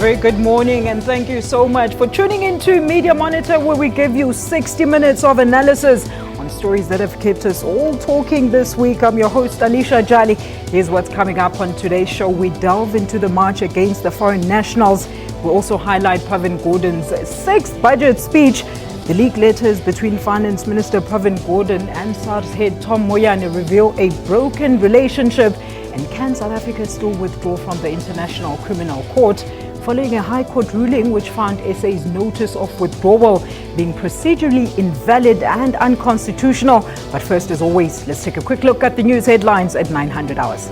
very good morning and thank you so much for tuning into Media Monitor, where we give you 60 minutes of analysis on stories that have kept us all talking this week. I'm your host, Alicia Jali. Here's what's coming up on today's show. We delve into the march against the foreign nationals. We'll also highlight Pravin Gordhan's sixth budget speech. The leaked letters between Finance Minister Pravin Gordhan and SARS head Tom Moyane reveal a broken relationship. And can South Africa still withdraw from the International Criminal Court following a High Court ruling which found SA's notice of withdrawal being procedurally invalid and unconstitutional? But first, as always, let's take a quick look at the news headlines at 900 hours.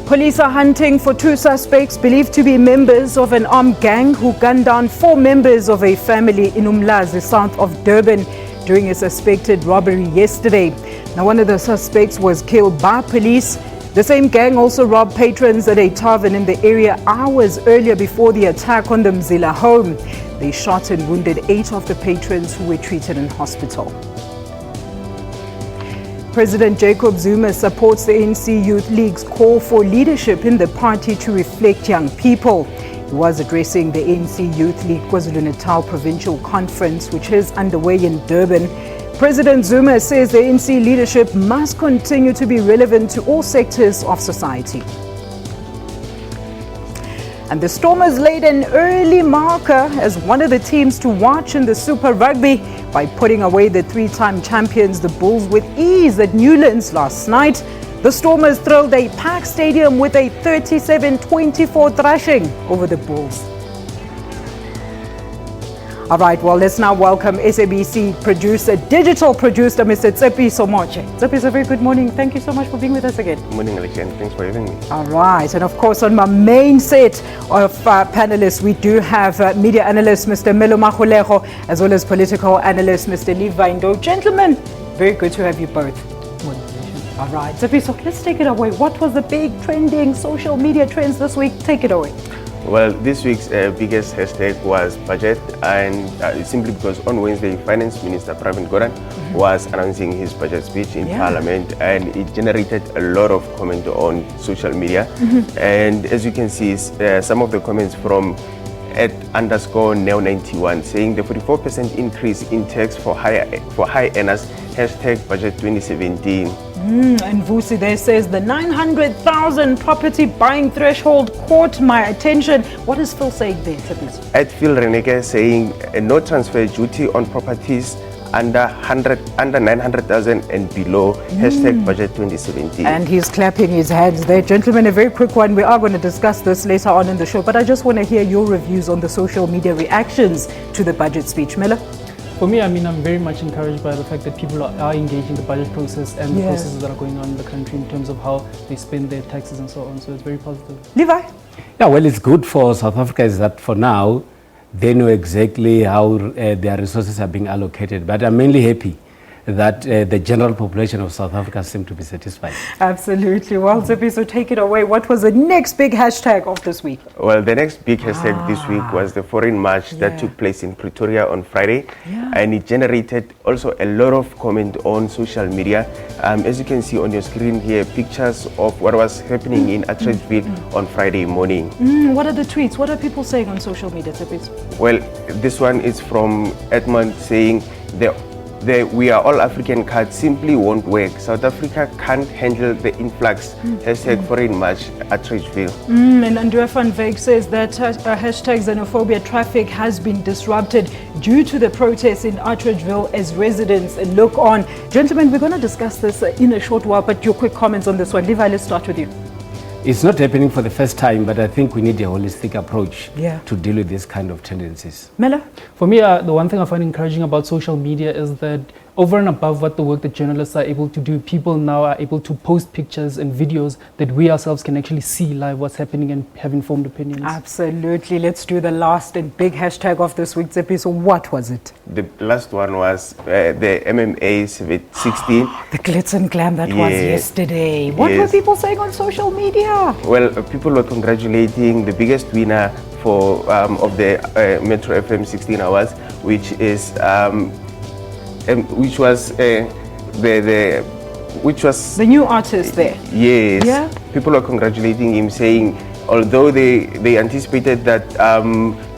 Police are hunting for two suspects believed to be members of an armed gang who gunned down four members of a family in Umlazi, south of Durban, during a suspected robbery yesterday. Now, one of the suspects was killed by police. The same gang also robbed patrons at a tavern in the area hours earlier before the attack on the Mzila home. They shot and wounded 8 of the patrons who were treated in hospital. President Jacob Zuma supports the ANC Youth League's call for leadership in the party to reflect young people. He was addressing the ANC Youth League KwaZulu-Natal Provincial Conference, which is underway in Durban. President Zuma says the ANC leadership must continue to be relevant to all sectors of society. And the Stormers laid an early marker as one of the teams to watch in the Super Rugby by putting away the three-time champions, the Bulls, with ease at Newlands last night. The Stormers thrilled a packed stadium with a 37-24 thrashing over the Bulls. All right, well, let's now welcome SABC digital producer, Mr. Tsepiso Moche. Tsepiso, very good morning. Thank you so much for being with us again. Good morning, Alicia, and thanks for having me. All right, and of course, on my main set of panelists, we do have media analyst, Mr. Melo Mahulejo, as well as political analyst, Mr. Levi Ndo. Gentlemen, very good to have you both. All right, Tsepiso, let's take it away. What was the big trending social media trends this week? Take it away. Well, this week's biggest hashtag was budget, and simply because on Wednesday, Finance Minister Pravin Gordhan was announcing his budget speech in Parliament, and it generated a lot of comment on social media. And as you can see, some of the comments from @_neo91 saying the 44% increase in tax for high earners, #budget 2017. And Vusi there says the 900,000 property buying threshold caught my attention. What is Phil saying there, Tsepiso? Phil Reneke saying no transfer duty on properties under 900,000 and below, #budget 2017. And he's clapping his hands there. Gentlemen, a very quick one. We are going to discuss this later on in the show, but I just want to hear your reviews on the social media reactions to the budget speech. Miller? For me, I'm very much encouraged by the fact that people are engaging the budget process and the processes that are going on in the country in terms of how they spend their taxes and so on. So it's very positive. Levi? Yeah, well, it's good for South Africa is that for now, they know exactly how their resources are being allocated. But I'm mainly happy that the general population of South Africa seem to be satisfied. Absolutely. Well, Tsepiso, take it away. What was the next big hashtag of this week? Well, the next big hashtag this week was the foreign march that took place in Pretoria on Friday. And it generated also a lot of comment on social media. As you can see on your screen here, pictures of what was happening in Atteridgeville on Friday morning. What are the tweets? What are people saying on social media, Tsepiso? Well, this one is from Edmund saying the "We are all African" card simply won't work. South Africa can't handle the influx. #foreign march Atteridgeville. And Andrea van Veek says that #xenophobia traffic has been disrupted due to the protests in Atteridgeville as residents look on. Gentlemen, we're going to discuss this in a short while, but your quick comments on this one. Levi, let's start with you. It's not happening for the first time, but I think we need a holistic approach to deal with this kind of tendencies. Melo? For me, the one thing I find encouraging about social media is that over and above what the work that journalists are able to do, people now are able to post pictures and videos that we ourselves can actually see live what's happening and have informed opinions. Absolutely. Let's do the last and big hashtag of this week's episode. What was it? The last one was the MMA 16. The glitz and glam that was yesterday. What were people saying on social media? Well, people were congratulating the biggest winner of the Metro FM 16 Hours, which is which was the new artist there. Yes. Yeah. People are congratulating him, saying although they anticipated that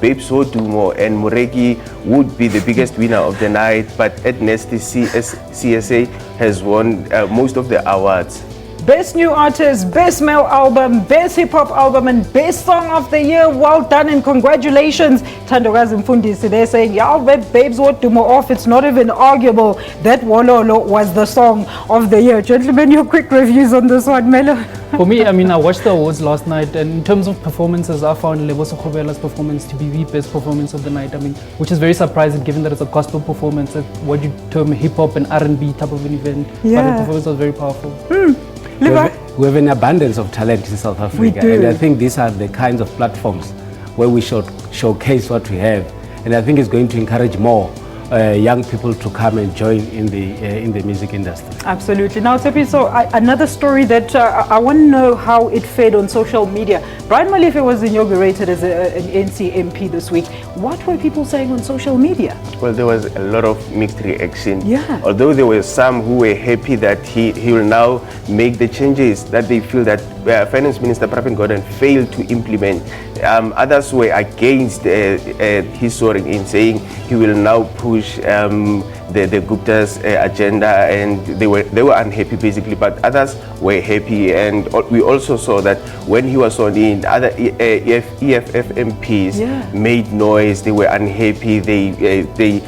Babes Wodumo and Mureki would be the biggest winner of the night, but Ed Nasty CSA has won most of the awards. Best New Artist, Best Male Album, Best Hip Hop Album, and Best Song of the Year. Well done and congratulations. Tandokazi Mfundisi, they're saying, y'all let Babes Wodumo off. It's not even arguable that Wololo was the Song of the Year. Gentlemen, your quick reviews on this one, Melo. For me, I mean, I watched the awards last night, and in terms of performances, I found Leboso Kgobela's performance to be the best performance of the night. I mean, which is very surprising given that it's a gospel performance, what you term hip hop and R&B type of an event. Yeah. But the performance was very powerful. We have an abundance of talent in South Africa, We do. and I think these are the kinds of platforms where we should showcase what we have, and I think it's going to encourage more young people to come and join in the music industry. Absolutely. Now, Tsepiso, another story that I want to know how it fared on social media. Brian Malife was inaugurated as an ANC MP this week. What were people saying on social media? Well, there was a lot of mixed reaction. Yeah. Although there were some who were happy that he will now make the changes that they feel that Finance Minister Pravin Gordhan failed to implement. Others were against his soaring in, saying he will now push the Gupta's agenda, and they were unhappy basically, but others were happy. And we also saw that when he was on in, other EFF MPs made noise. They were unhappy. They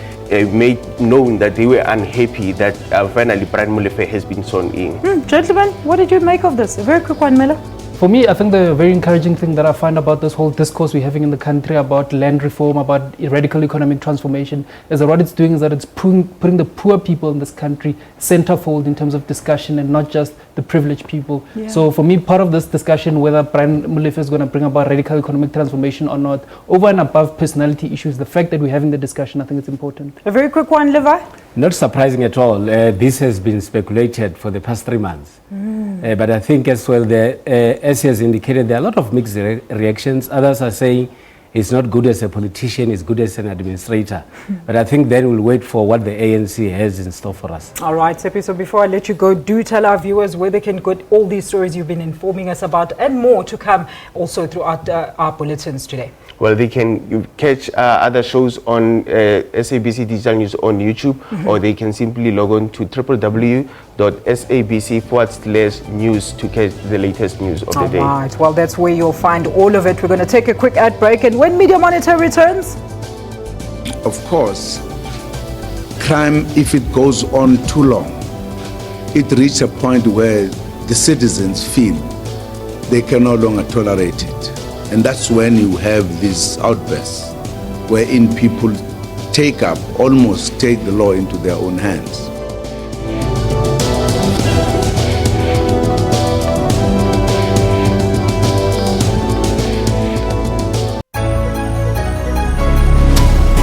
made known that they were unhappy that finally Brian Molefe has been sworn in. Gentlemen, what did you make of this? A very quick one, Melo. For me, I think the very encouraging thing that I find about this whole discourse we're having in the country about land reform, about radical economic transformation, is that what it's doing is that it's putting the poor people in this country centerfold in terms of discussion and not just the privileged people. Yeah. So for me, part of this discussion, whether Brian Molefe is going to bring about radical economic transformation or not, over and above personality issues, the fact that we're having the discussion, I think it's important. A very quick one, Levi. Not surprising at all. This has been speculated for the past 3 months. But I think as well, as he has indicated, there are a lot of mixed reactions. Others are saying it's not good as a politician, it's good as an administrator. But I think then we'll wait for what the ANC has in store for us. All right, Tsepiso, so before I let you go, do tell our viewers where they can get all these stories you've been informing us about and more to come also throughout our bulletins today. Well, they can catch other shows on SABC Digital News on YouTube, or they can simply log on to www.sabc.news to catch the latest news of the day. All right, well, that's where you'll find all of it. We're going to take a quick ad break, and when Media Monitor returns... Of course, crime, if it goes on too long, it reaches a point where the citizens feel they can no longer tolerate it. And that's when you have these outbursts wherein people almost take the law into their own hands.